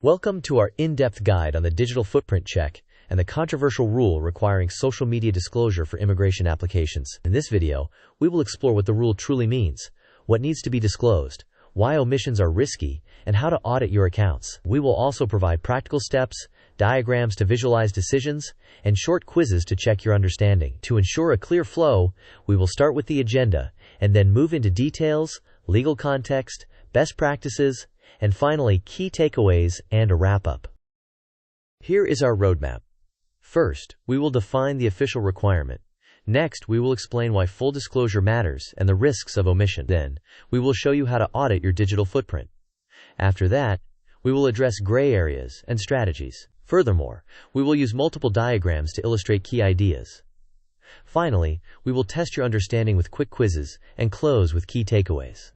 Welcome to our in-depth guide on the digital footprint check and the controversial rule requiring social media disclosure for immigration applications. In this video, we will explore what the rule truly means, what needs to be disclosed, why omissions are risky, and how to audit your accounts. We will also provide practical steps, diagrams to visualize decisions, and short quizzes to check your understanding. To ensure a clear flow, we will start with the agenda and then move into details, legal context, best practices, and finally key takeaways and a wrap-up. Here is our roadmap. First, we will define the official requirement. Next, we will explain why full disclosure matters and the risks of omission. Then, we will show you how to audit your digital footprint. After that, we will address gray areas and strategies. Furthermore, we will use multiple diagrams to illustrate key ideas. Finally, we will test your understanding with quick quizzes and close with key takeaways.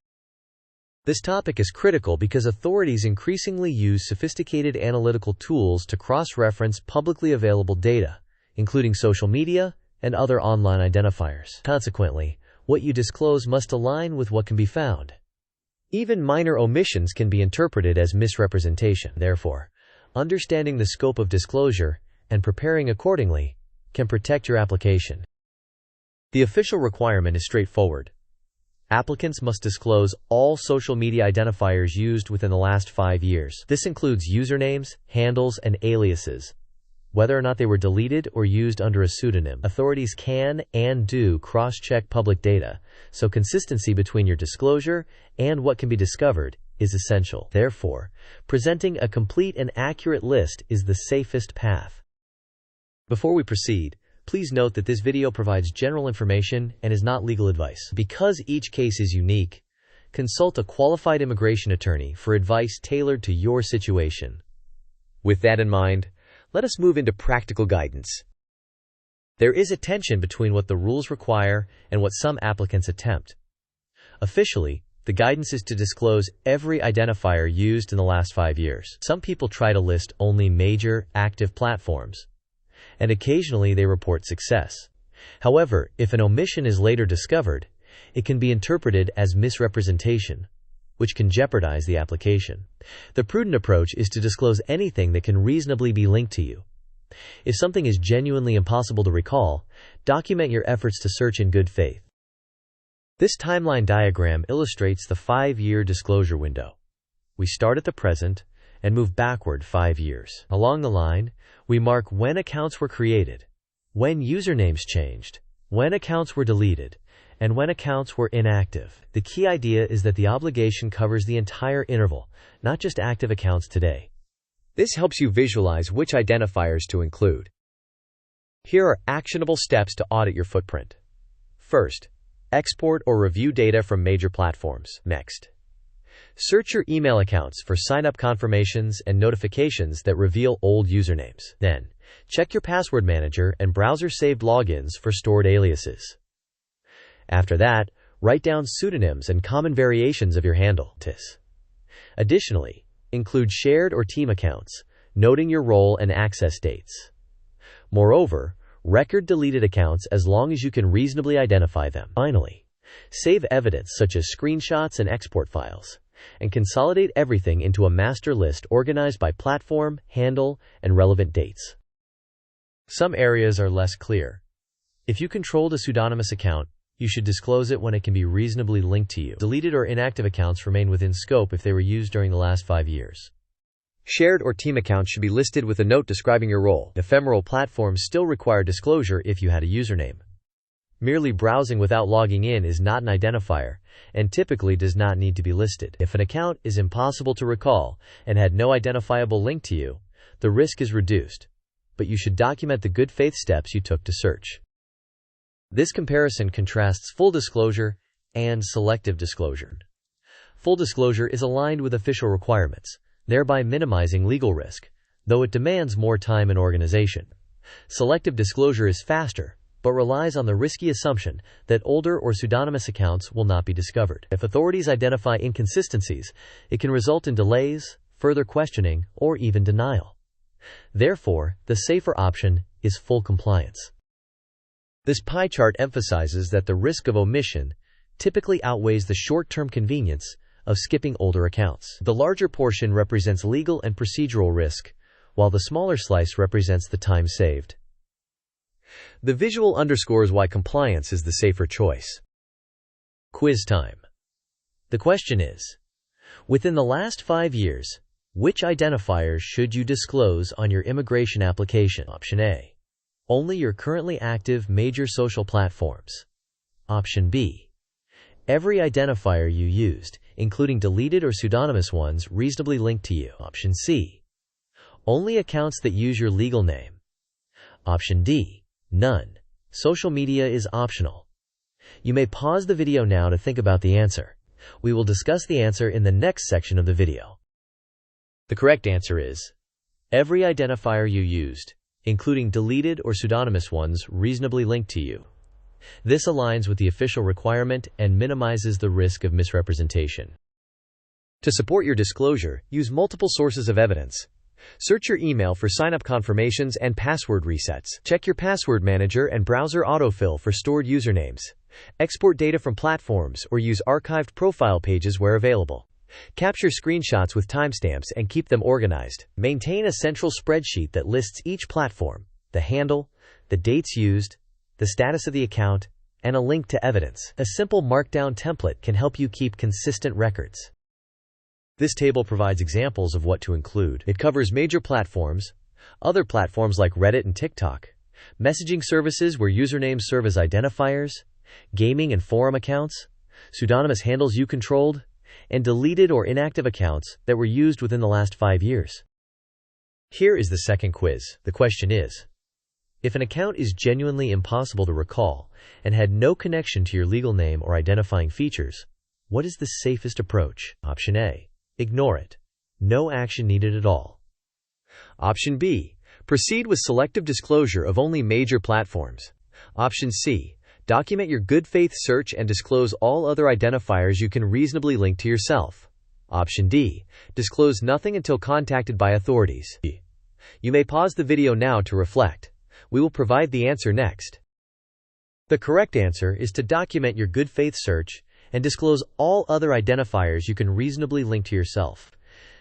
This topic is critical because authorities increasingly use sophisticated analytical tools to cross-reference publicly available data, including social media and other online identifiers. Consequently, what you disclose must align with what can be found. Even minor omissions can be interpreted as misrepresentation. Therefore, understanding the scope of disclosure and preparing accordingly can protect your application. The official requirement is straightforward. Applicants must disclose all social media identifiers used within the last 5 years. This includes usernames, handles, and aliases, whether or not they were deleted or used under a pseudonym. Authorities can and do cross-check public data, so consistency between your disclosure and what can be discovered is essential. Therefore, presenting a complete and accurate list is the safest path. Before we proceed, please note that this video provides general information and is not legal advice. Because each case is unique, consult a qualified immigration attorney for advice tailored to your situation. With that in mind, let us move into practical guidance. There is a tension between what the rules require and what some applicants attempt. Officially, the guidance is to disclose every identifier used in the last 5 years. Some people try to list only major, active platforms, and occasionally they report success. However, if an omission is later discovered, it can be interpreted as misrepresentation, which can jeopardize the application. The prudent approach is to disclose anything that can reasonably be linked to you. If something is genuinely impossible to recall, document your efforts to search in good faith. This timeline diagram illustrates the 5-year disclosure window. We start at the present and move backward 5 years. Along the line, we mark when accounts were created, when usernames changed, when accounts were deleted, and when accounts were inactive. The key idea is that the obligation covers the entire interval, not just active accounts today. This helps you visualize which identifiers to include. Here are actionable steps to audit your footprint. First, export or review data from major platforms. Next, search your email accounts for sign-up confirmations and notifications that reveal old usernames. Then, check your password manager and browser-saved logins for stored aliases. After that, write down pseudonyms and common variations of your handle. Additionally, include shared or team accounts, noting your role and access dates. Moreover, record deleted accounts as long as you can reasonably identify them. Finally, save evidence such as screenshots and export files, and consolidate everything into a master list organized by platform, handle, and relevant dates. Some areas are less clear. If you controlled a pseudonymous account, you should disclose it when it can be reasonably linked to you. Deleted or inactive accounts remain within scope if they were used during the last 5 years. Shared or team accounts should be listed with a note describing your role. Ephemeral platforms still require disclosure if you had a username. Merely browsing without logging in is not an identifier, and typically does not need to be listed. If an account is impossible to recall and had no identifiable link to you, the risk is reduced, but you should document the good faith steps you took to search. This comparison contrasts full disclosure and selective disclosure. Full disclosure is aligned with official requirements, thereby minimizing legal risk, though it demands more time and organization. Selective disclosure is faster, but relies on the risky assumption that older or pseudonymous accounts will not be discovered. If authorities identify inconsistencies, it can result in delays, further questioning, or even denial. Therefore, the safer option is full compliance. This pie chart emphasizes that the risk of omission typically outweighs the short-term convenience of skipping older accounts. The larger portion represents legal and procedural risk, while the smaller slice represents the time saved. The visual underscores why compliance is the safer choice. Quiz time. The question is, within the last 5 years, which identifiers should you disclose on your immigration application? Option A. Only your currently active major social platforms. Option B. Every identifier you used, including deleted or pseudonymous ones reasonably linked to you. Option C. Only accounts that use your legal name. Option D. None. Social media is optional. You may pause the video now to think about the answer. We will discuss the answer in the next section of the video. The correct answer is every identifier you used, including deleted or pseudonymous ones reasonably linked to you. This aligns with the official requirement and minimizes the risk of misrepresentation. To support your disclosure, use multiple sources of evidence. Search your email for sign-up confirmations and password resets. Check your password manager and browser autofill for stored usernames. Export data from platforms or use archived profile pages where available. Capture screenshots with timestamps and keep them organized. Maintain a central spreadsheet that lists each platform, the handle, the dates used, the status of the account, and a link to evidence. A simple markdown template can help you keep consistent records. This table provides examples of what to include. It covers major platforms, other platforms like Reddit and TikTok, messaging services where usernames serve as identifiers, gaming and forum accounts, pseudonymous handles you controlled, and deleted or inactive accounts that were used within the last 5 years. Here is the second quiz. The question is, if an account is genuinely impossible to recall and had no connection to your legal name or identifying features, what is the safest approach? Option A. Ignore it. No action needed at all. Option B. Proceed with selective disclosure of only major platforms. Option C. Document your good faith search and disclose all other identifiers you can reasonably link to yourself. Option D. Disclose nothing until contacted by authorities. You may pause the video now to reflect. We will provide the answer next. The correct answer is to document your good faith search and disclose all other identifiers you can reasonably link to yourself.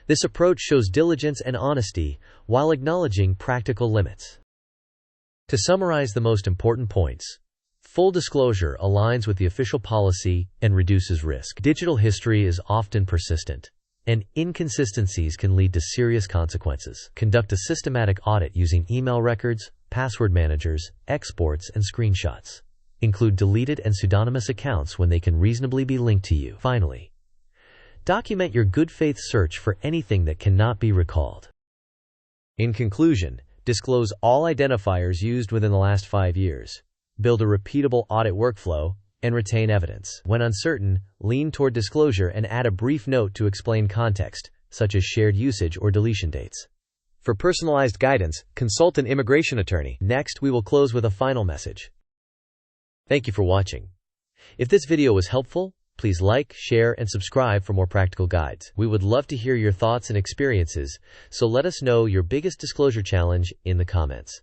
This approach shows diligence and honesty while acknowledging practical limits. To summarize the most important points, full disclosure aligns with the official policy and reduces risk. Digital history is often persistent, and inconsistencies can lead to serious consequences. Conduct a systematic audit using email records, password managers, exports, and screenshots. Include deleted and pseudonymous accounts when they can reasonably be linked to you. Finally, document your good faith search for anything that cannot be recalled. In conclusion, disclose all identifiers used within the last 5 years. Build a repeatable audit workflow, and retain evidence. When uncertain, lean toward disclosure and add a brief note to explain context, such as shared usage or deletion dates. For personalized guidance, consult an immigration attorney. Next, we will close with a final message. Thank you for watching. If this video was helpful, please like, share, and subscribe for more practical guides. We would love to hear your thoughts and experiences, so let us know your biggest disclosure challenge in the comments.